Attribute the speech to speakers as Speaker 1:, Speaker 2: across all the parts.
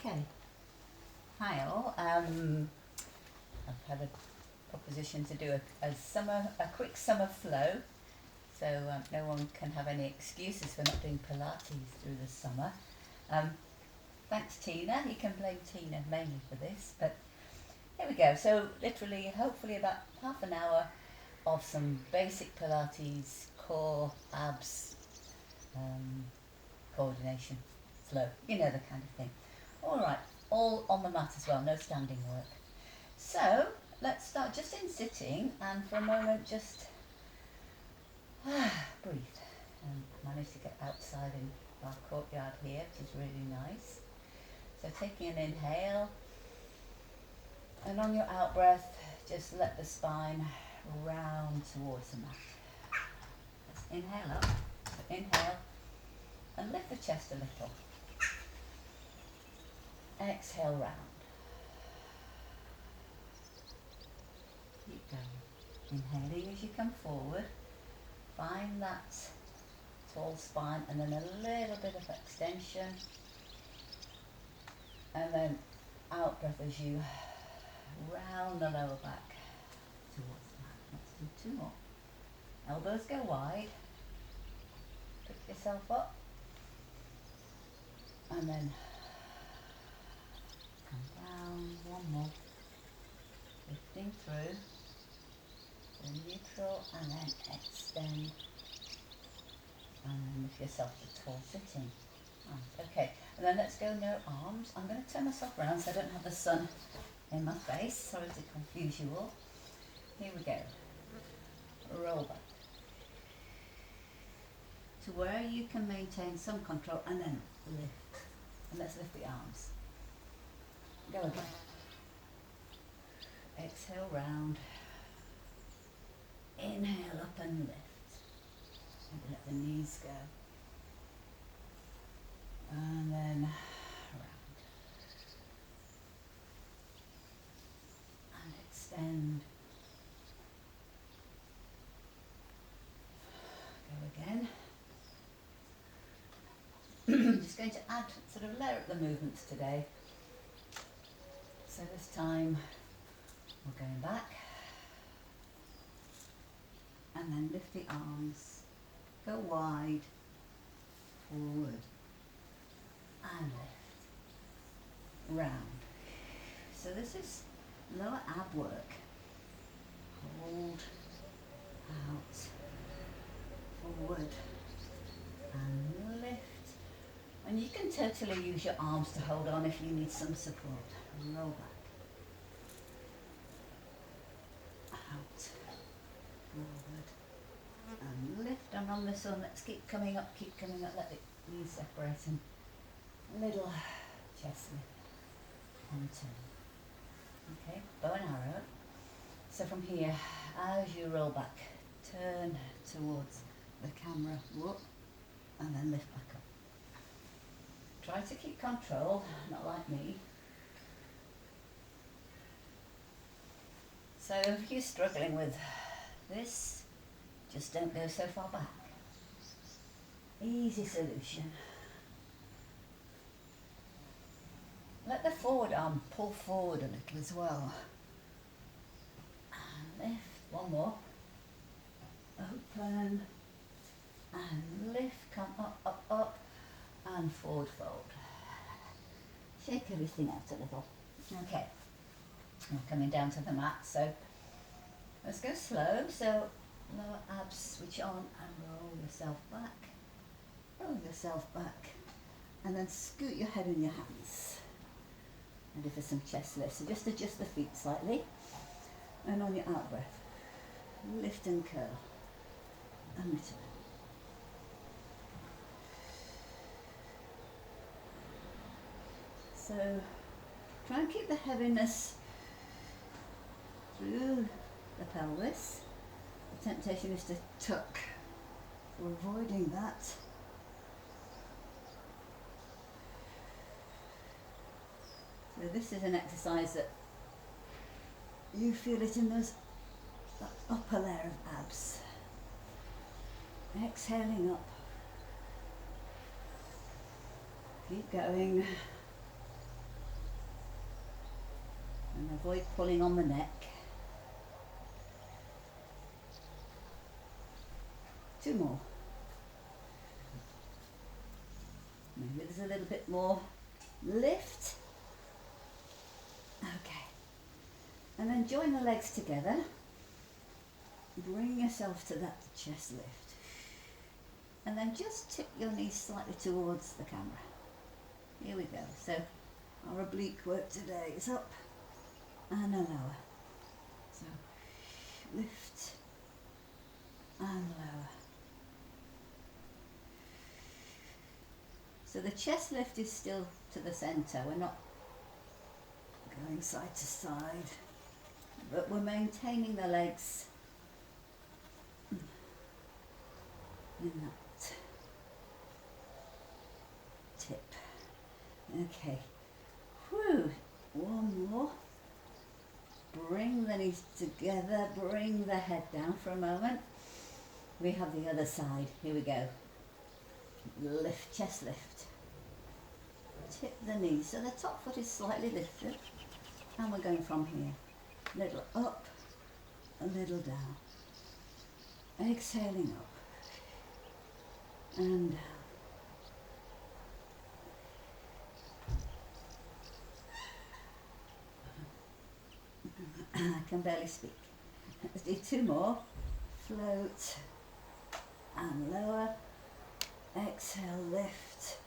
Speaker 1: Okay. Hi all. I've had a proposition to do a quick summer flow, so no one can have any excuses for not doing Pilates through the summer. Um, Thanks Tina. You can blame Tina mainly for this, but here we go. So literally, hopefully about half an hour of some basic Pilates, core, abs, coordination, flow. You know, the kind of thing. All right, all on the mat as well, no standing work. So let's start just in sitting, and for a moment just breathe. And manage to get outside in our courtyard here, which is really nice. So taking an inhale, and on your out breath, just let the spine round towards the mat. Let's inhale up, so inhale, and lift the chest a little. Exhale round. Keep going. Inhaling as you come forward. Find that tall spine and then a little bit of extension. And then out breath as you round the lower back towards the mat. Let's do two more. Elbows go wide. Pick yourself up. And then come down. One more. Lifting through. Then neutral and then extend. And then lift yourself to tall sitting. Nice. Okay, and then let's go no arms. I'm going to turn myself around so I don't have the sun in my face. Sorry to confuse you all. Here we go. Roll back to where you can maintain some control and then lift. And let's lift the arms. Go again. Exhale round. Inhale up and lift. And let the knees go. And then round. And extend. Go again. I'm just going to add, sort of layer up the movements today. So this time we're going back. And then lift the arms. Go wide. Forward. And lift, round. So this is lower ab work. Hold, out, forward, and lift. And you can totally use your arms to hold on if you need some support. Roll back, out, forward, and lift. And on this one, let's keep coming up, let the knees separate and little chest lift and turn. Okay, bow and arrow. So from here, as you roll back, turn towards the camera, whoop, and then lift back up. Try to keep control, not like me. So if you're struggling with this, just don't go so far back. Easy solution. Let the forward arm pull forward a little as well. And lift, one more. Open, and lift, come up, up, up, and forward fold. Shake everything out a little. Okay, I'm coming down to the mat, so let's go slow. So lower abs switch on and roll yourself back, and then scoot your head in your hands. Ready for some chest lifts. So just adjust the feet slightly. And on your out breath, lift and curl. And return. So try and keep the heaviness through the pelvis. The temptation is to tuck. So avoiding that. So this is an exercise that you feel it in that upper layer of abs. Exhaling up. Keep going. And avoid pulling on the neck. 2 more. Maybe there's a little bit more lift. Okay. And then join the legs together. Bring yourself to that chest lift. And then just tip your knees slightly towards the camera. Here we go. So our oblique work today is up and a lower. So lift and lower. So the chest lift is still to the centre. We're not going side to side, but we're maintaining the legs in that tip. Okay. Whew. One more. Bring the knees together. Bring the head down for a moment. We have the other side. Here we go. Lift, chest lift. Tip the knees. So the top foot is slightly lifted. And we're going from here. Little up, a little down. Exhaling up. And down. I can barely speak. Let's do 2 more. Float and lower. Exhale, lift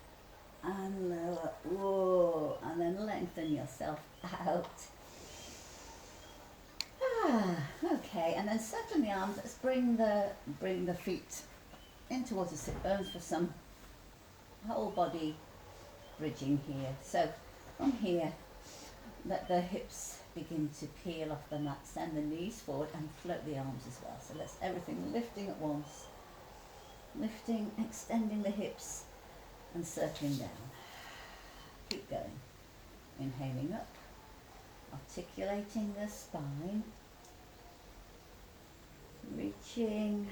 Speaker 1: and lower. Whoa, and then lengthen yourself out. Okay, and then circling the arms. Let's bring the feet in towards the sit bones for some whole body bridging here. So from here, let the hips begin to peel off the mat. Send the knees forward and float the arms as well. So let's everything lifting at once. Lifting, extending the hips and circling down. Keep going. Inhaling up, articulating the spine, reaching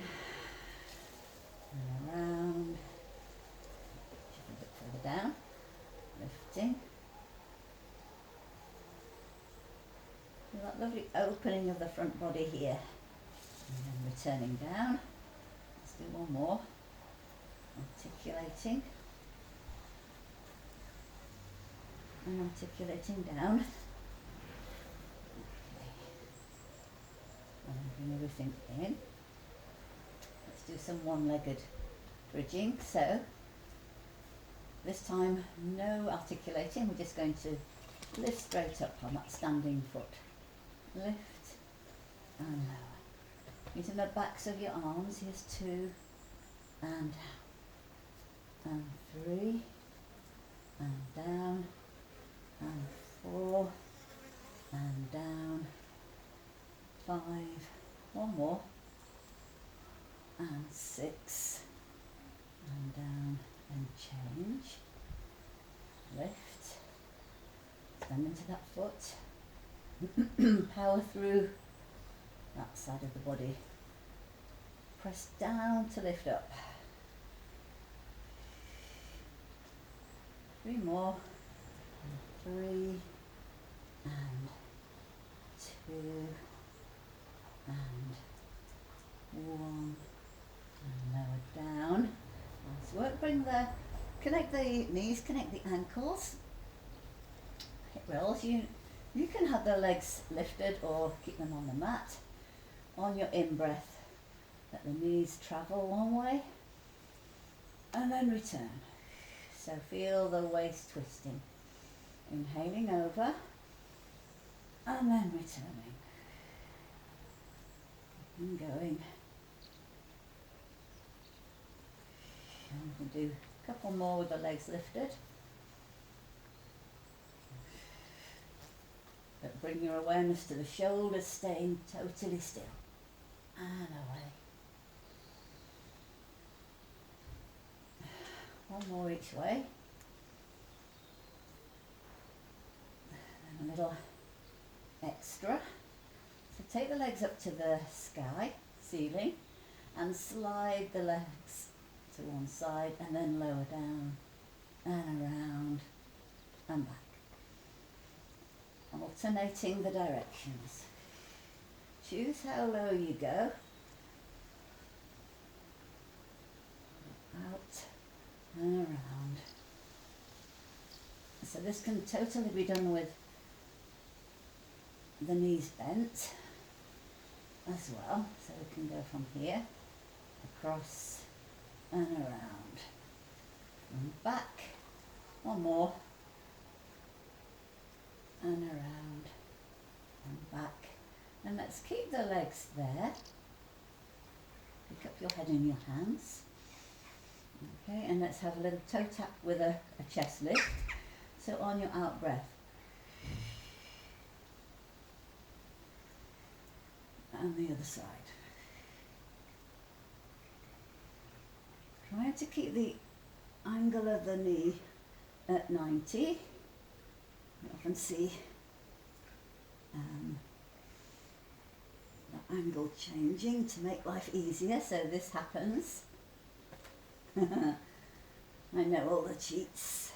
Speaker 1: and around, a bit further down, lifting. Feel that lovely opening of the front body here. And then returning down. Let's do one more. Articulating. And articulating down. Okay. And bring everything in. Let's do some one-legged bridging. So, this time no articulating, we're just going to lift straight up on that standing foot. Lift and lower. Using the backs of your arms, here's 2 and down. And 3 and down. And 4 and down. 5, one more. And 6 and down and change. Lift. Stand into that foot. Power through that side of the body. Press down to lift up. 3 more. 3 and 2 and 1 and lower down. Nice work. Connect the knees, connect the ankles. Hip rolls. You can have the legs lifted or keep them on the mat. On your in-breath, let the knees travel one way and then return. So feel the waist twisting. Inhaling over and then returning. And going. And we can do a couple more with the legs lifted. But bring your awareness to the shoulders, staying totally still. And away. One more each way. And a little extra. So take the legs up to the sky, ceiling, and slide the legs to one side and then lower down and around and back. alternating the directions. Choose how low you go. Out and around. So this can totally be done with the knees bent as well. So we can go from here, across and around. And back. One more. And around and back. And let's keep the legs there. Pick up your head in your hands. Okay, and let's have a little toe tap with a chest lift. So on your out breath. And the other side. Trying to keep the angle of the knee at 90. You often see the angle changing to make life easier, so this happens. I know all the cheats.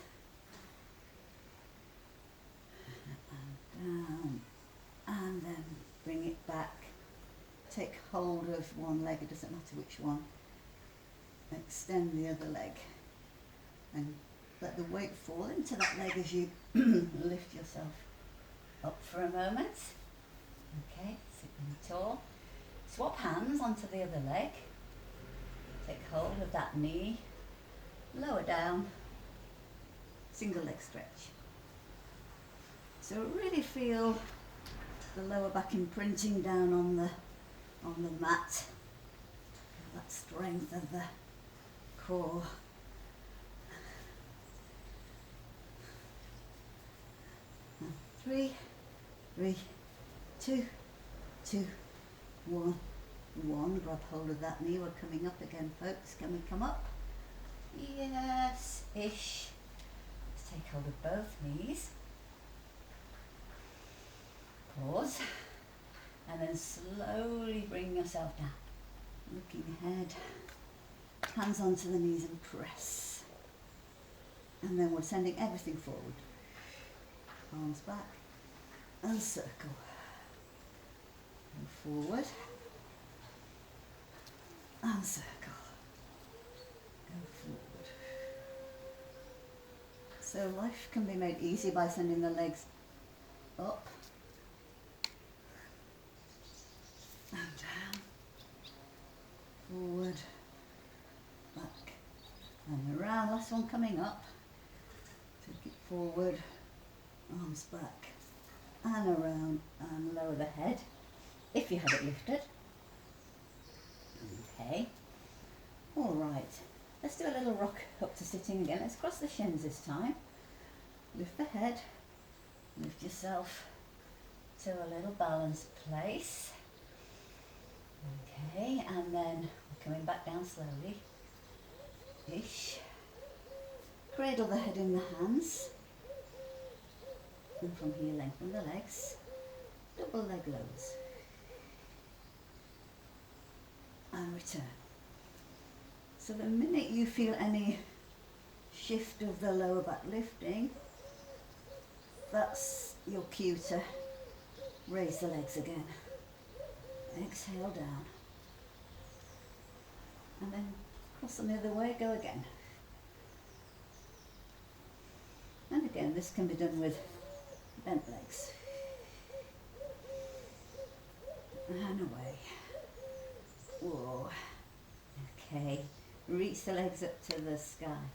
Speaker 1: And down, and then bring it back. Take hold of one leg, it doesn't matter which one. Extend the other leg and let the weight fall into that leg as you lift yourself up for a moment. Okay, sitting tall. Swap hands onto the other leg. Take hold of that knee. Lower down. Single leg stretch. So really feel the lower back imprinting down on the mat. That strength of the core. And 3, 2, 1. Grab hold of that knee. We're coming up again, folks. Can we come up? Yes-ish. Let's take hold of both knees. Pause. And then slowly bring yourself down. Looking ahead. Hands onto the knees and press. And then we're sending everything forward. Arms back and circle. Go forward and circle. Go forward. So life can be made easy by sending the legs up and down, forward, back and around. Last one coming up. Take it forward, arms back and around, and lower the head if you have it lifted. Okay, all right, let's do a little rock up to sitting again. Let's cross the shins this time. Lift the head, lift yourself to a little balanced place. Okay, and then we're coming back down slowly. Ish. Cradle the head in the hands. And from here lengthen the legs. Double leg lows. And return. So the minute you feel any shift of the lower back lifting, that's your cue to raise the legs again. Exhale down. And then cross them the other way, go again. And again, this can be done with bent legs. And away. Whoa. Okay. Reach the legs up to the sky.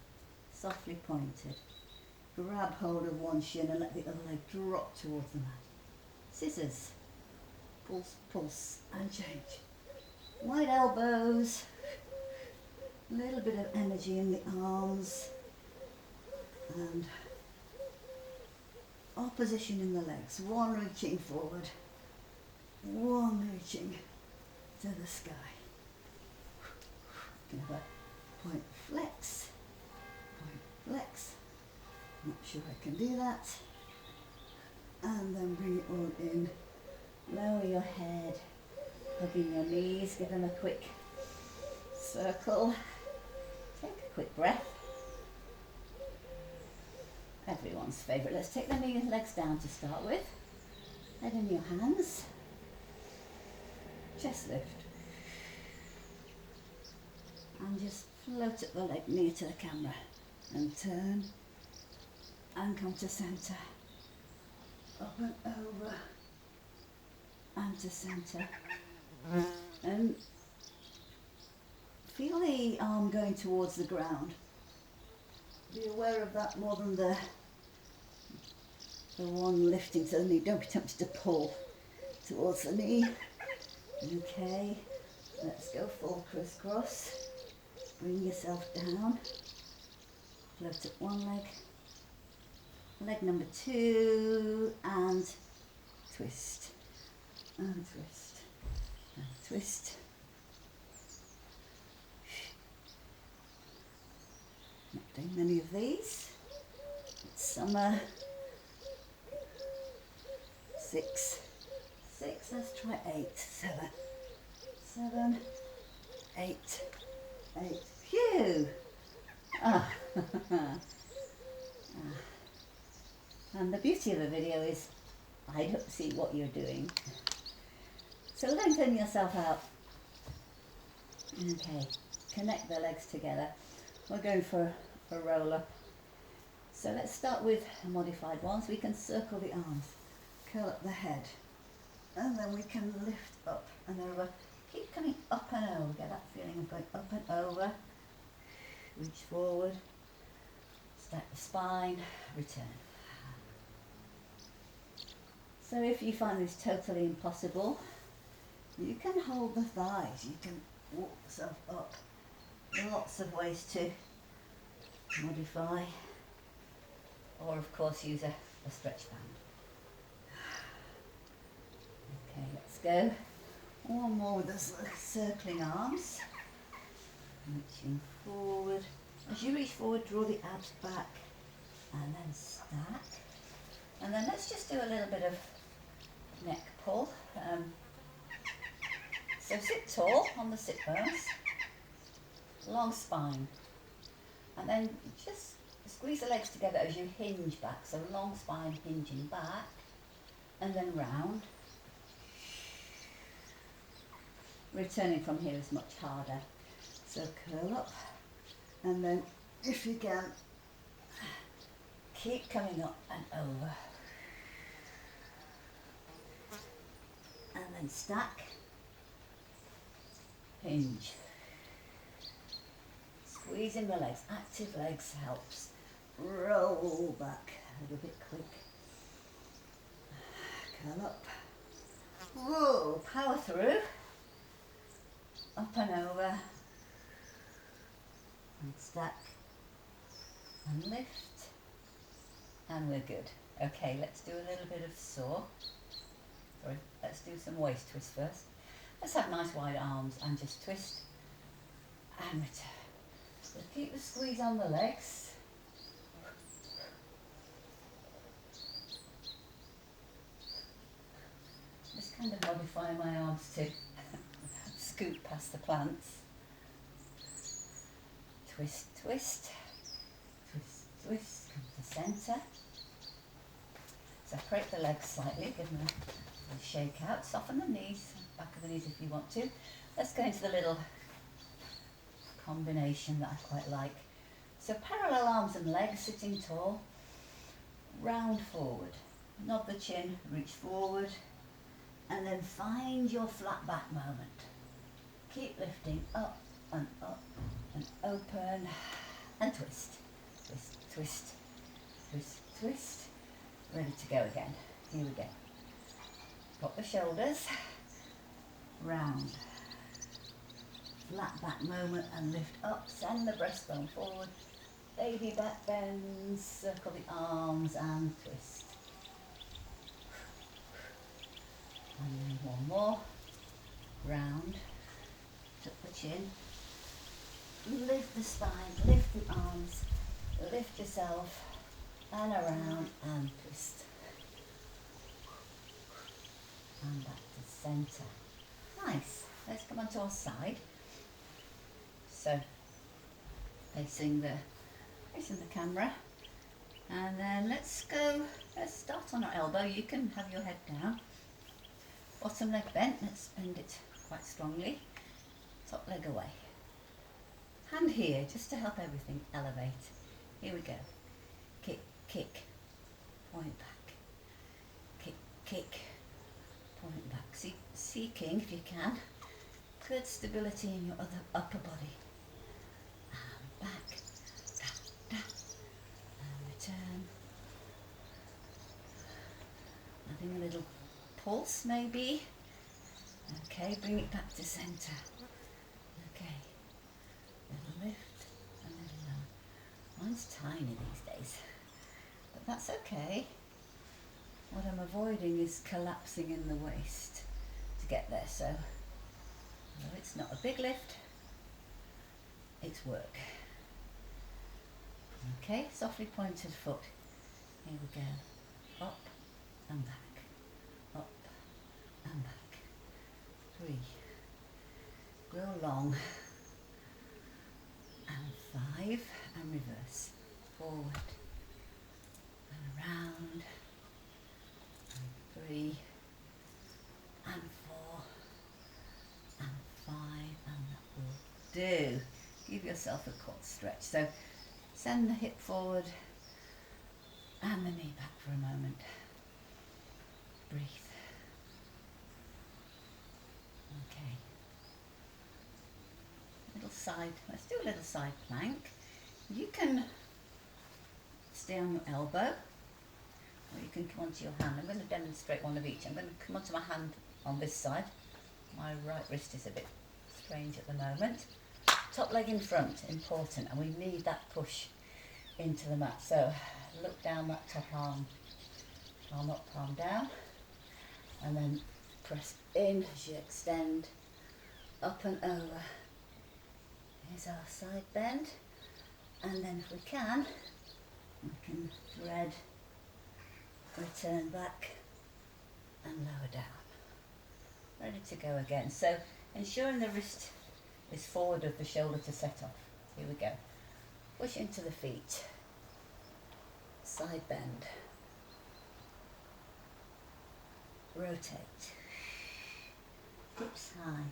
Speaker 1: Softly pointed. Grab hold of one shin and let the other leg drop towards the mat. Scissors. Pulse, pulse, and change. Wide elbows. A little bit of energy in the arms. And opposition in the legs. One reaching forward. One reaching to the sky. Another point flex. Point flex. Not sure I can do that. And then bring it all in. Lower your head. Hugging your knees. Give them a quick circle. Take a quick breath. Everyone's favourite. Let's take the knees and legs down to start with. Head in your hands. Chest lift. And just float up the leg near to the camera. And turn. And come to centre. Up and over. And to centre. And feel the arm going towards the ground. Be aware of that more than the one lifting to the knee. Don't be tempted to pull towards the knee. Okay, let's go full crisscross. Bring yourself down. Float up one leg. Leg number 2 and twist. And twist. And twist. Not doing many of these. It's summer. 6. Let's try 8. 7. 8. Phew! Ah. And the beauty of a video is I don't see what you're doing. So lengthen yourself out. Okay, connect the legs together. We're going for a roll up. So let's start with a modified one. So we can circle the arms, curl up the head, and then we can lift up and over. Keep coming up and over. Get that feeling of going up and over. Reach forward, stack the spine, return. So if you find this totally impossible, you can hold the thighs, you can walk yourself up. Lots of ways to modify, or of course use a stretch band. Okay, let's go. One more with the circling arms. Reaching forward. As you reach forward, draw the abs back and then stack. And then let's just do a little bit of neck pull. So sit tall on the sit bones, long spine, and then just squeeze the legs together as you hinge back. So long spine hinging back, and then round. Returning from here is much harder. So curl up, and then if you can, keep coming up and over. And then stack, hinge. Squeezing the legs, active legs helps. Roll back a little bit quick. Curl up. Whoa, power through. Up and over. And stack. And lift. And we're good. Okay, let's do a little bit of saw. Sorry, let's do some waist twist first. Let's have nice wide arms and just twist and return. So keep the squeeze on the legs. Just kind of modify my arms to scoot past the plants. Twist, twist, twist, twist, come to centre. Separate the legs slightly, give them a shake out, soften the knees, back of the knees if you want to. Let's go into the little combination that I quite like. So parallel arms and legs, sitting tall, round forward, nod the chin, reach forward, and then find your flat back moment. Keep lifting up and open and twist, twist, twist, twist, twist. Ready to go again. Here we go. Pop the shoulders, round, flat back moment and lift up, send the breastbone forward, baby back bends, circle the arms and twist. And then one more, round, tuck the chin, lift the spine, lift the arms, lift yourself, and around and twist. And back to centre. Nice. Let's come onto our side. So facing the camera. And then let's start not on our elbow, you can have your head down. Bottom leg bent, let's bend it quite strongly. Top leg away. Hand here, just to help everything elevate. Here we go. Kick, kick, point back. Kick, kick, point back. Seeking, if you can, good stability in your upper body. And back, da, da, and return. Having a little pulse maybe. Okay, bring it back to centre. Okay, little lift and little lower. Mine's tiny these days, but that's okay. What I'm avoiding is collapsing in the waist to get there, so no, it's not a big lift, it's work. Okay, softly pointed foot. Here we go. Up and back, up and back. 3. Go long. And 5, and reverse. Forward and around. And 3, and 4, and 5, and that will do. Give yourself a quad stretch. So send the hip forward and the knee back for a moment. Breathe. Okay. Little side, let's do a little side plank. You can stay on your elbow, or you can come onto your hand. I'm going to demonstrate one of each. I'm going to come onto my hand on this side. My right wrist is a bit strange at the moment. Top leg in front, important, and we need that push into the mat. So look down that top arm, palm up, palm down, and then press in as you extend, up and over. Here's our side bend, and then if we can thread, return back and lower down. Ready to go again. So ensuring the wrist is forward of the shoulder to set off. Here we go. Push into the feet, side bend, rotate, hips high,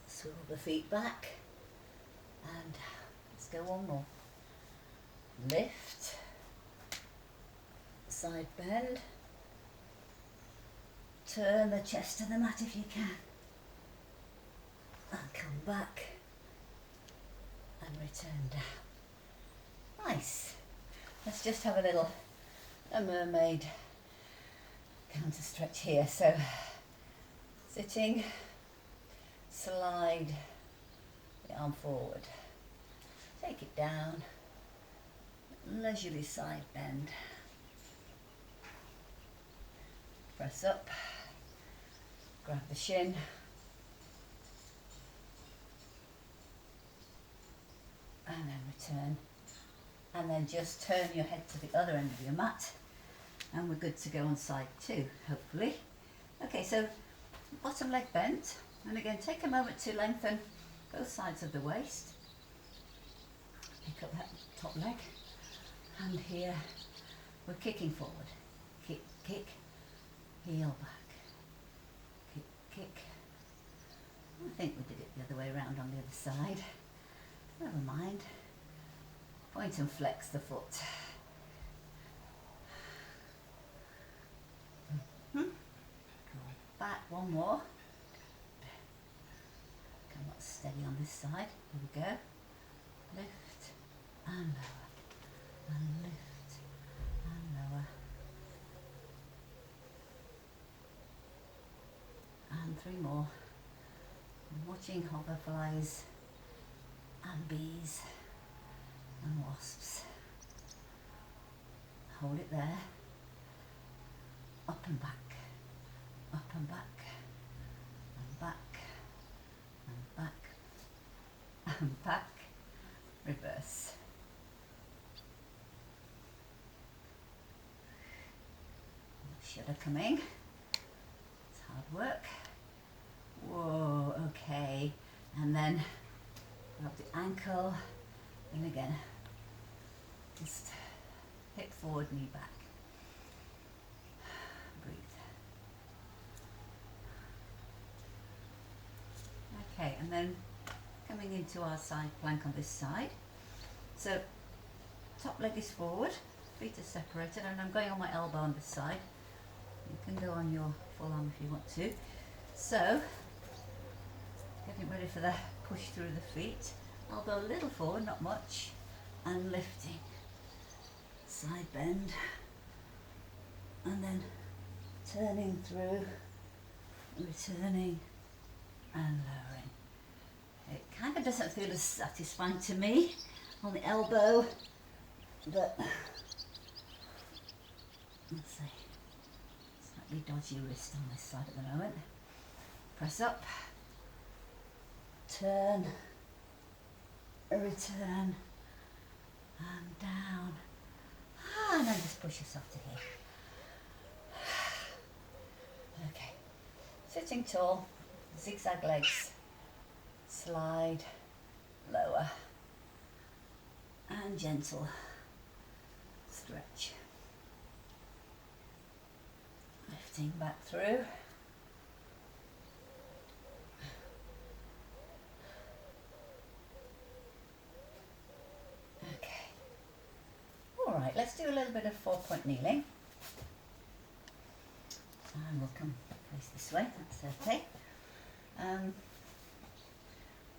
Speaker 1: swivel the feet back, and let's go one more. Lift, side bend, turn the chest to the mat if you can, and come back and return down. Nice. Let's just have a mermaid counter stretch here. So sitting, slide the arm forward, take it down, leisurely side bend, press up, grab the shin, and then return, and then just turn your head to the other end of your mat, and we're good to go on side 2, hopefully. Okay, so bottom leg bent, and again take a moment to lengthen both sides of the waist. Pick up that top leg, and here we're kicking forward. Kick, kick, heel back. Kick, kick. I think we did it the other way around on the other side. Never mind. Point and flex the foot. Go back, one more. Come on, steady on this side. Here we go. Lift and lower. And lift and lower. And 3 more. I'm watching hoverflies and bees and wasps. Hold it there. Up and back, up and back, and back, and back, and back, reverse. Shudder coming. It's hard work. Whoa, okay. And then grab the ankle, and again, just hip forward, knee back. And then coming into our side plank on this side. So top leg is forward, feet are separated, and I'm going on my elbow on this side. You can go on your full arm if you want to. So, getting ready for the push through the feet. Elbow a little forward, not much, and lifting. Side bend, and then turning through, returning and lowering. It kind of doesn't feel as satisfying to me on the elbow, but let's see, slightly dodgy wrist on this side at the moment. Press up, turn, return, and down, and then just push yourself to here. Okay, sitting tall, zigzag legs, slide, lower, and gentle stretch. Lifting back through. Okay. All right, let's do a little bit of 4-point kneeling. And we'll come face this way, that's okay.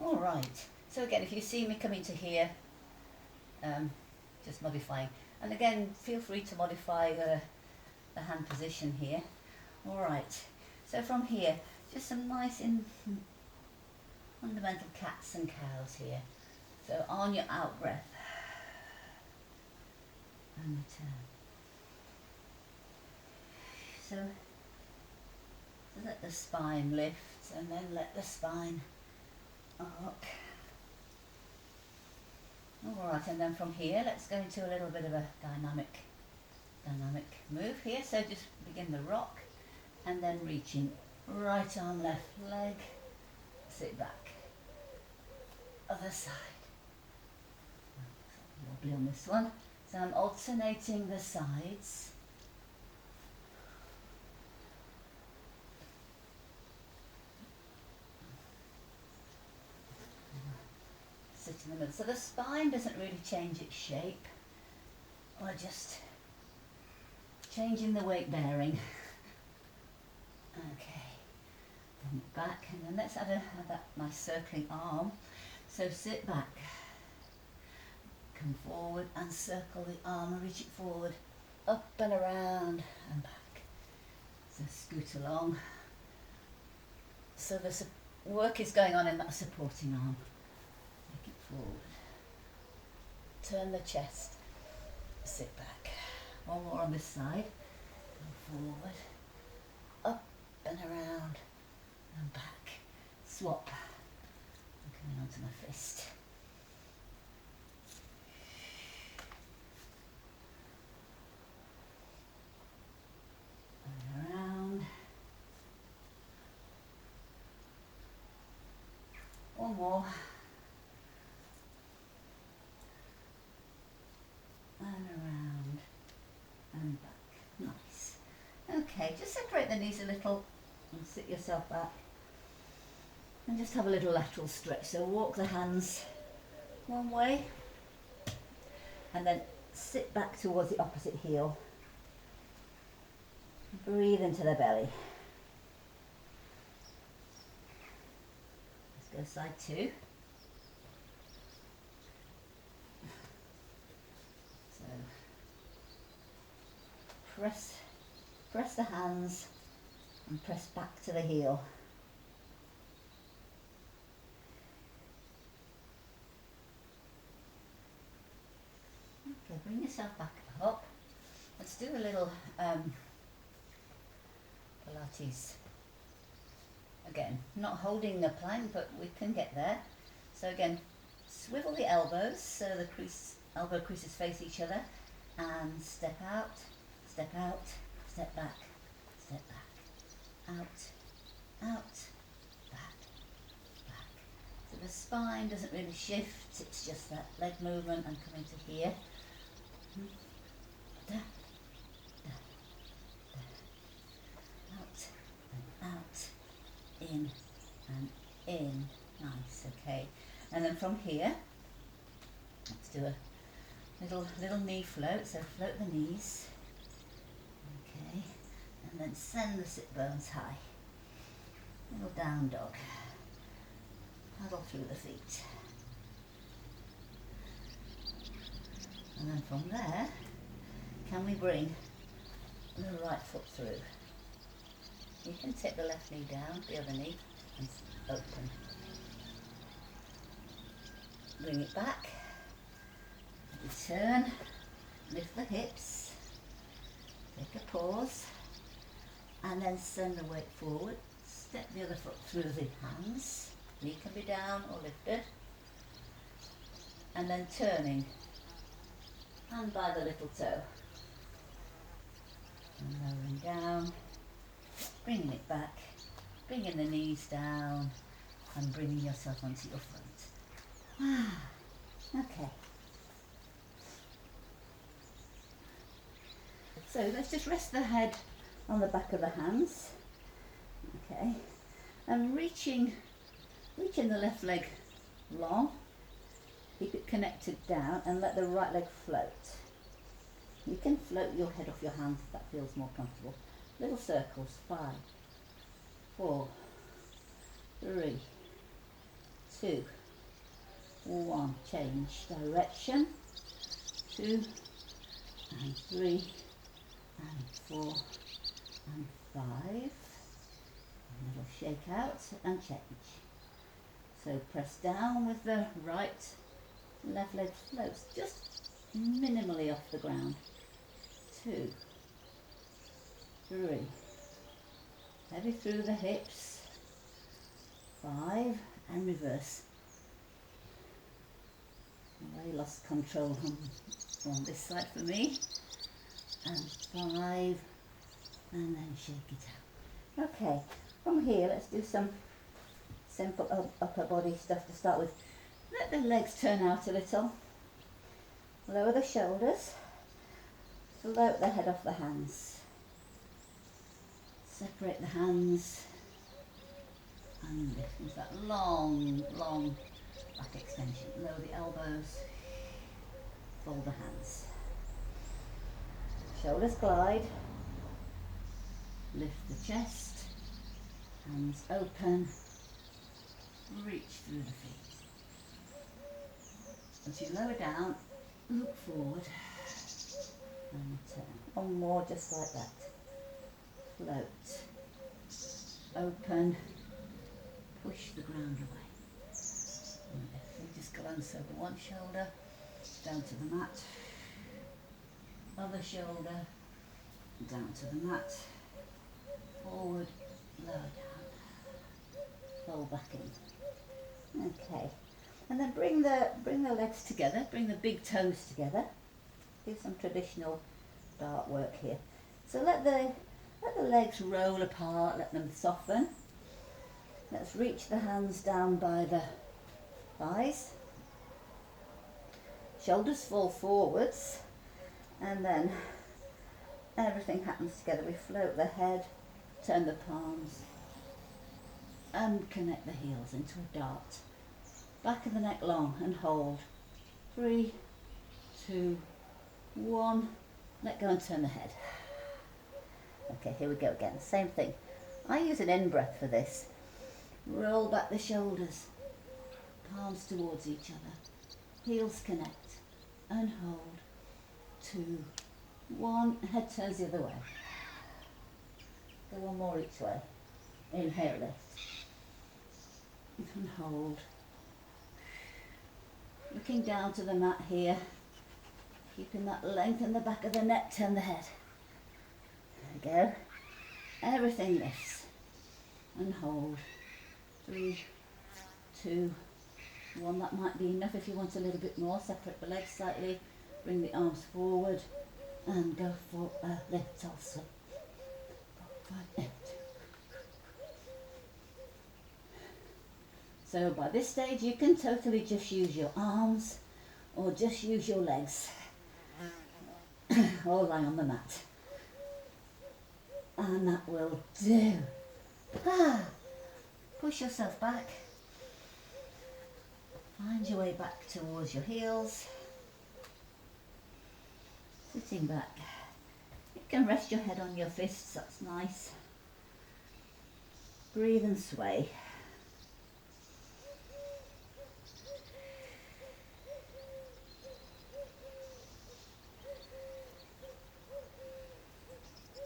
Speaker 1: All right, so again, if you see me coming to here, just modifying. And again, feel free to modify the hand position here. All right, so from here, just some nice fundamental cats and cows here. So on your out breath, and return. So let the spine lift, and then let the spine arc. All right, and then from here, let's go into a little bit of a dynamic move here. So just begin the rock, and then reaching right arm, left leg, sit back, other side. Wobbly on this one. So I'm alternating the sides. Sit in the middle. So the spine doesn't really change its shape. We're just changing the weight bearing. Okay. Bring it back, and then let's add that nice circling arm. So sit back. Come forward and circle the arm, reach it forward, up and around and back. So scoot along. So the work is going on in that supporting arm. Take it forward. Turn the chest. Sit back. One more on this side. Go forward, up and around and back. Swap. I'm coming onto my fist. Around. One more. And around and back. Nice. Okay, just separate the knees a little and sit yourself back. And just have a little lateral stretch. So walk the hands one way and then sit back towards the opposite heel. Breathe into the belly. Let's go side two. So press the hands and press back to the heel. Okay, bring yourself back up. Let's do a little Pilates. Again, not holding the plank, but we can get there. So again, swivel the elbows so the elbow creases face each other, and step out, step back, step back, out, back. So the spine doesn't really shift, it's just that leg movement and coming to here. Out and out, in and in. Nice. And then from here, let's do a little knee float, so float the knees. Okay, and then send the sit bones high. Little down dog. Paddle through the feet. And then from there, can we bring the right foot through? You can tip the left knee down, the other knee, and open. Bring it back. Return. Lift the hips. Take a pause. And then send the weight forward. Step the other foot through the hands. Knee can be down or lifted. And then turning. Hand by the little toe. And lowering down. Bringing it back. Bringing the knees down. And bringing yourself onto your front. Okay. So let's just rest the head on the back of the hands. Okay. And reaching the left leg long. Keep it connected down and let the right leg float. You can float your head off your hands if that feels more comfortable. Little circles. 5, 4, 3, 2, 1. Change direction. 2 and 3 and 4 and 5. A little shake out and change. So press down with the right, left leg floats just minimally off the ground. 2, 3. Heavy through the hips. 5 and reverse. I lost control on this side for me. And 5 and then shake it out. Okay, from here let's do some simple upper body stuff to start with. Let the legs turn out a little. Lower the shoulders. Float the head off the hands. Separate the hands and lift into that long back extension. Lower the elbows. Fold the hands. Shoulders glide. Lift the chest. Hands open. Reach through the feet. As you lower down, look forward and turn. One more just like that. Float. Open. Push the ground away. And lift. We just glance over one shoulder, down to the mat. Other shoulder, down to the mat. Forward, lower down. Fold back in. Okay. And then bring the legs together, bring the big toes together. Do some traditional dart work here. So let the legs roll apart, let them soften. Let's reach the hands down by the thighs. Shoulders fall forwards, and then everything happens together. We float the head, turn the palms, and connect the heels into a dart. Back of the neck long and hold. 3, 2, 1. Let go and turn the head. Okay, here we go again. Same thing. I use an in-breath for this. Roll back the shoulders. Palms towards each other. Heels connect. And hold. 2, 1. Head turns the other way. Go one more each way. Inhale, lift. And hold. Looking down to the mat here. Keeping that length in the back of the neck, turn the head. There we go. Everything lifts. And hold. 3, 2, 1. That might be enough. If you want a little bit more, separate the legs slightly. Bring the arms forward. And go for a lift also. 4, 5, 8. So by this stage you can totally just use your arms or just use your legs. Or lie on the mat. And that will do. Push yourself back. Find your way back towards your heels. Sitting back. You can rest your head on your fists, that's nice. Breathe and sway.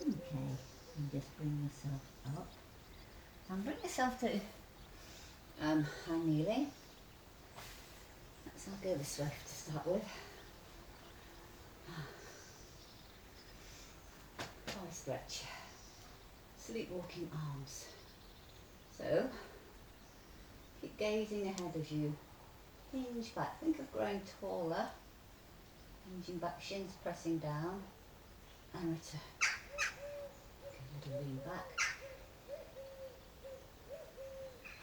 Speaker 1: Okay, and just bring yourself up. And bring yourself to high kneeling. I'll go this way to start with. Thigh stretch. Sleepwalking arms. So, keep gazing ahead of you. Hinge back. Think of growing taller. Hinging back, shins pressing down. And return. Okay, a little lean back.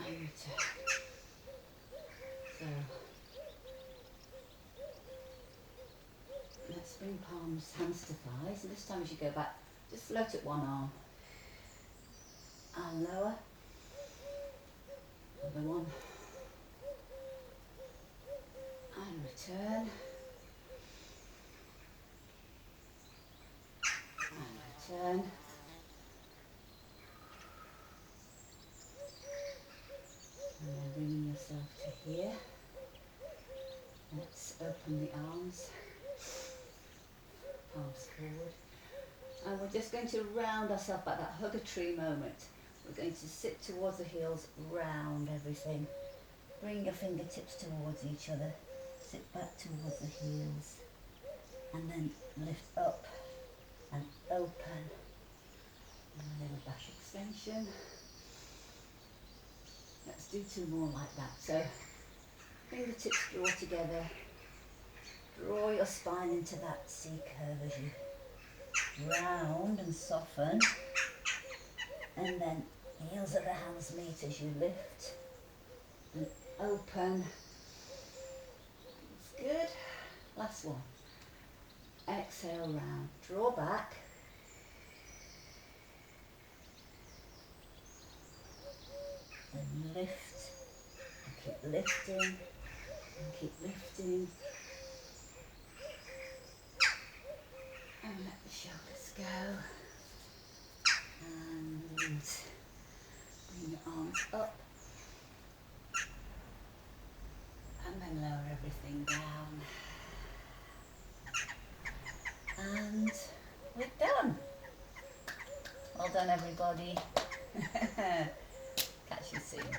Speaker 1: And return. So, let's bring palms, hands to thighs. And this time as you go back, just float at one arm. And lower. Other one. And return. And return. And then bringing yourself to here. Let's open the arms. Palms forward. And we're just going to round ourselves back, that hug a tree moment. We're going to sit towards the heels, round everything. Bring your fingertips towards each other. Sit back towards the heels. And then lift up and open. And a little back extension. Let's do two more like that. So, fingertips draw together. Draw your spine into that C curve as you round and soften. And then heels of the hands meet as you lift and open. That's good. Last one. Exhale round. Draw back. And lift. And keep lifting. And keep lifting. And let the shoulders go. And bring your arms up. And then lower everything down. And we're done. Well done, everybody. Catch you soon.